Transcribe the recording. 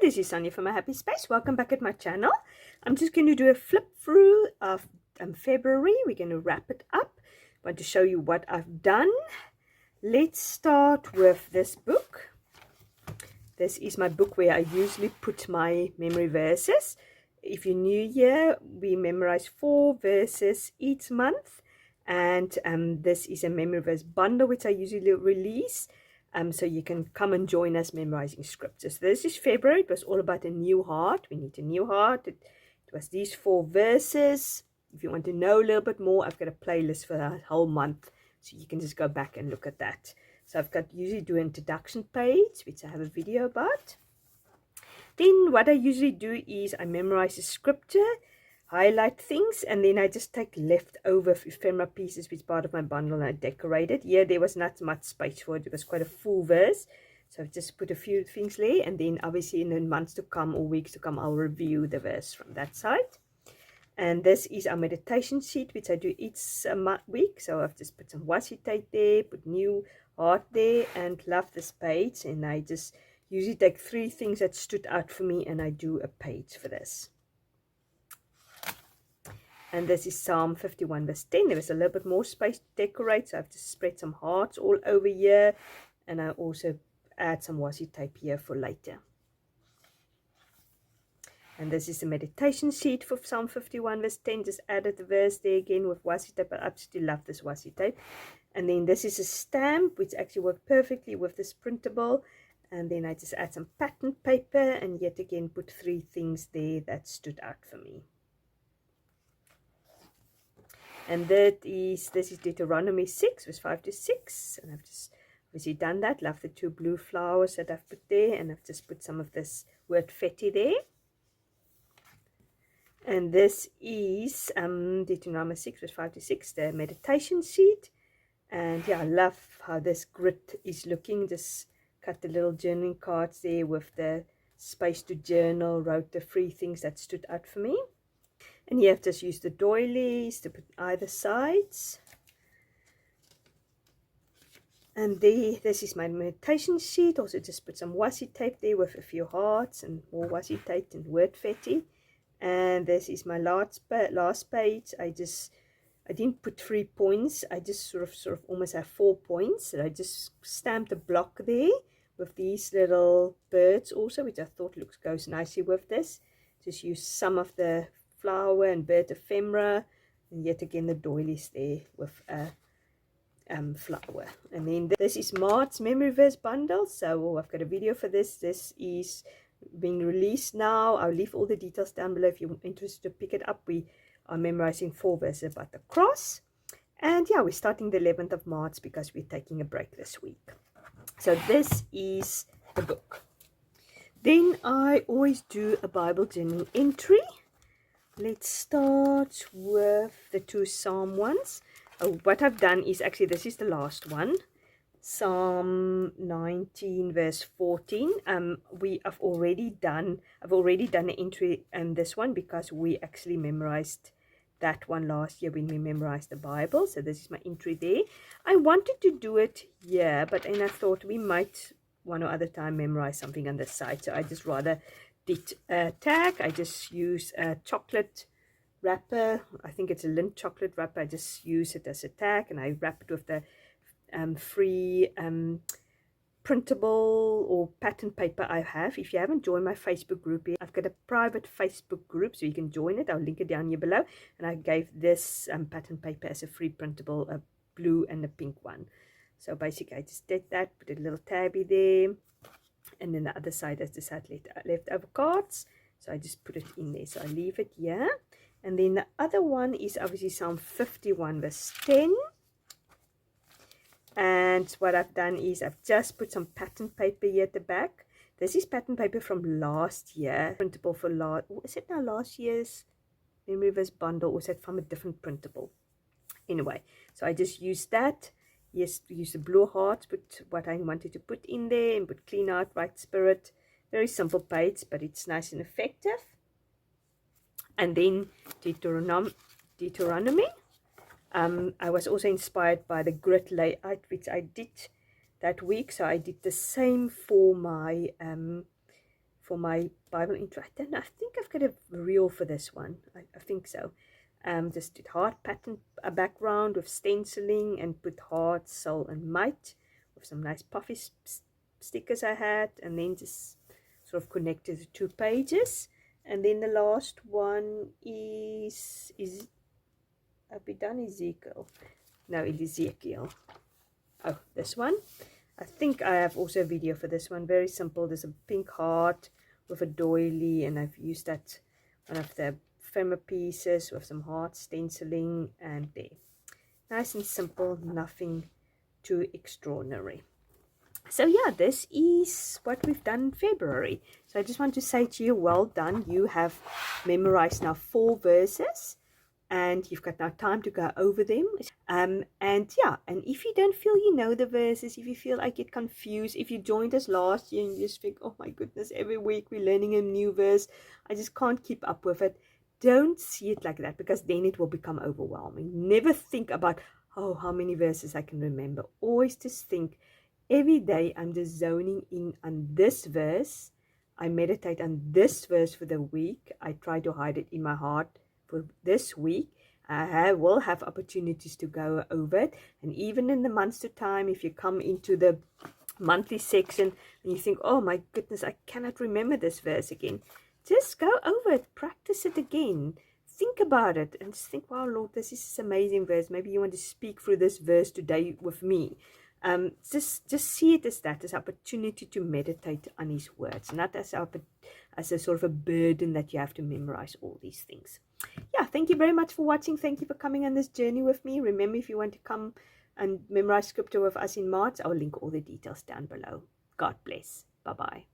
this is Sonia from My Happy Space. Welcome back at my channel. I'm just going to do a flip through of February. We're going to wrap it up. I want to show you what I've done. Let's start with this book. This is my book where I usually put my memory verses. If you're new here, we memorize 4 verses each month. And this is a memory verse bundle which I usually release. So you can come and join us memorizing scriptures. This is February. It was all about a new heart. We need a new heart. It was these 4 verses. If you want to know a little bit more, I've got a playlist for the whole month. So you can just go back and look at that. So I've got usually do an introduction page, which I have a video about. Then what I usually do is I memorize the scripture, highlight things, and then I just take leftover ephemera pieces which part of my bundle and I decorate it. Yeah, there was not much space for it. It was quite a full verse. So I've just put a few things there, and then obviously in the months to come or weeks to come, I'll review the verse from that side. And this is our meditation sheet, which I do each week. So I've just put some washi tape there, put new heart there, and love this page. And I just usually take 3 things that stood out for me, and I do a page for this. And this is Psalm 51 verse 10. There was a little bit more space to decorate, so I've just spread some hearts all over here. And I also add some washi tape here for later. And this is a meditation sheet for Psalm 51 verse 10. Just added the verse there again with washi tape. I absolutely love this washi tape. And then this is a stamp which actually worked perfectly with this printable. And then I just add some pattern paper and yet again put 3 things there that stood out for me. And this is Deuteronomy 6 verse 5 to 6. And I've just obviously done that. Love the 2 blue flowers that I've put there. And I've just put some of this word fetty there. And this is Deuteronomy 6 verse 5 to 6, the meditation sheet. And yeah, I love how this grid is looking. Just cut the little journaling cards there with the space to journal. Wrote the 3 things that stood out for me. And here I've just used the doilies to put either sides. And this is my meditation sheet. Also just put some washi tape there with a few hearts and more washi tape and word fetty. And this is my last page. I didn't put 3 points. I just sort of almost have 4 points. And I just stamped a block there with these little birds also, which I thought goes nicely with this. Just use some of the flower and bird ephemera, and yet again the doilies there with a flower. And then this is March's memory verse bundle. So I've got a video for this. This is being released now. I'll leave all the details down below if you're interested to pick it up. We are memorizing 4 verses about the cross. And yeah, we're starting the 11th of March because we're taking a break this week. So this is the book. Then I always do a Bible journal entry. Let's start with the 2 Psalm ones. What I've done is actually, this is the last one. Psalm 19 verse 14. I've already done an entry in this one because we actually memorized that one last year when we memorized the Bible. So this is my entry there. I wanted to do it here, but then I thought we might one or other time memorize something on the side. So I just rather did a tag. I just use a chocolate wrapper. I think it's a lint chocolate wrapper. I just use it as a tag, and I wrap it with the free printable or pattern paper I have. If you haven't joined my Facebook group yet, I've got a private Facebook group, so you can join it. I'll link it down here below. And I gave this pattern paper as a free printable, a blue and a pink one. So basically I just did that, put a little tabby there, and then the other side I just had leftover cards, so I just put it in there. So I leave it here. And then the other one is obviously Psalm 51 verse 10. And what I've done is I've just put some pattern paper here at the back. This is pattern paper from last year, printable for is it now last year's memory verse bundle, or is it from a different printable? Anyway, so I just used that. Yes, use the blue heart, put what I wanted to put in there, and put clean out, right spirit. Very simple page, but it's nice and effective. And then Deuteronomy. I was also inspired by the grid layout which I did that week, so I did the same for my for my Bible intro. I don't know, I think I've got a reel for this one. I think so. Just did heart pattern, a background with stenciling, and put heart, soul, and might with some nice puffy stickers I had, and then just sort of connected the 2 pages. And then the last one is have we done Ezekiel? No, it is Ezekiel. Oh, this one. I think I have also a video for this one. Very simple. There's a pink heart with a doily, and I've used that one of the ephemera pieces with some heart stenciling, and there. Nice and simple, nothing too extraordinary. So yeah, this is what we've done in February. So I just want to say to you, well done. You have memorized now 4 verses, and you've got now time to go over them. And yeah, and if you don't feel you know the verses, if you feel I get confused, if you joined us last year and you just think, oh my goodness, every week we're learning a new verse, I just can't keep up with it. Don't see it like that, because then it will become overwhelming. Never think about, oh, how many verses I can remember. Always just think, every day I'm just zoning in on this verse. I meditate on this verse for the week. I try to hide it in my heart for this week. I will have opportunities to go over it. And even in the months to time, if you come into the monthly section and you think, oh my goodness, I cannot remember this verse again, just go over it, practice it again, think about it, and just think, wow, Lord, this is this amazing verse. Maybe you want to speak through this verse today with me. Just see it as that, as opportunity to meditate on his words, not as a sort of a burden that you have to memorize all these things. Yeah, thank you very much for watching. Thank you for coming on this journey with me. Remember, if you want to come and memorize scripture with us in March, I'll link all the details down below. God bless. Bye-bye.